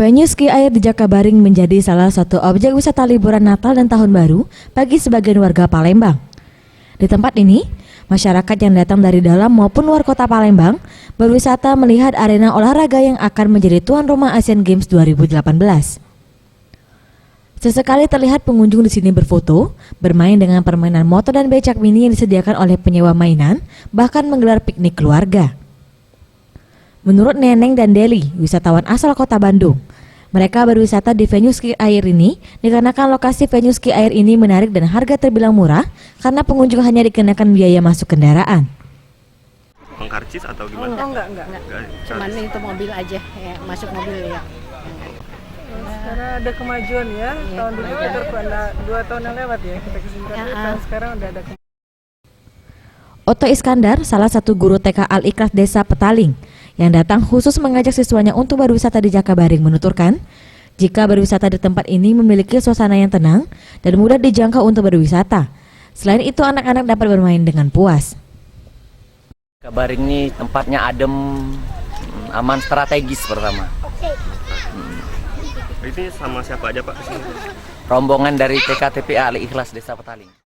Venue ski air di Jakabaring menjadi salah satu objek wisata liburan Natal dan Tahun Baru bagi sebagian warga Palembang. Di tempat ini, masyarakat yang datang dari dalam maupun luar kota Palembang berwisata melihat arena olahraga yang akan menjadi tuan rumah Asian Games 2018. Sesekali terlihat pengunjung di sini berfoto, bermain dengan permainan motor dan becak mini yang disediakan oleh penyewa mainan, bahkan menggelar piknik keluarga. Menurut Neneng dan Deli, wisatawan asal kota Bandung, mereka berwisata di venue ski air ini dikarenakan lokasi venue ski air ini menarik dan harga terbilang murah karena pengunjung hanya dikenakan biaya masuk kendaraan. Karcis atau gimana? Oh, enggak. Cuman itu mobil aja, ya, masuk mobil ya. Sekarang ada kemajuan ya. Tahun dulu ada 2 tahun yang lewat ya kita kesini. Tahun sekarang udah ada. Oto Iskandar, salah satu guru TK Al-Ikhlas Desa Petaling, yang datang khusus mengajak siswanya untuk berwisata di Jakabaring menuturkan, jika berwisata di tempat ini memiliki suasana yang tenang dan mudah dijangkau untuk berwisata. Selain itu, anak-anak dapat bermain dengan puas. Jakabaring ini tempatnya adem, aman, strategis pertama. Ini sama siapa aja Pak kesini? Rombongan dari TKTPA Al-Ikhlas Desa Petaling.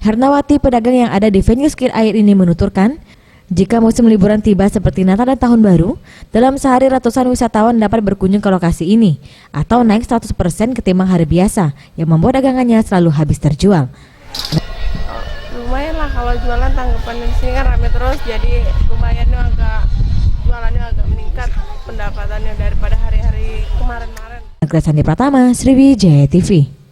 Hernawati, pedagang yang ada di venue ski air ini menuturkan, jika musim liburan tiba seperti Natal dan Tahun Baru, dalam sehari ratusan wisatawan dapat berkunjung ke lokasi ini atau naik 100% ketimbang hari biasa yang membuat dagangannya selalu habis terjual. Lumayan lah kalau jualan, tanggapannya di sini kan rame terus, jadi lumayan jualannya agak meningkat pendapatannya daripada hari-hari kemarin-kemarin. Sandi Pratama, Sriwijaya TV.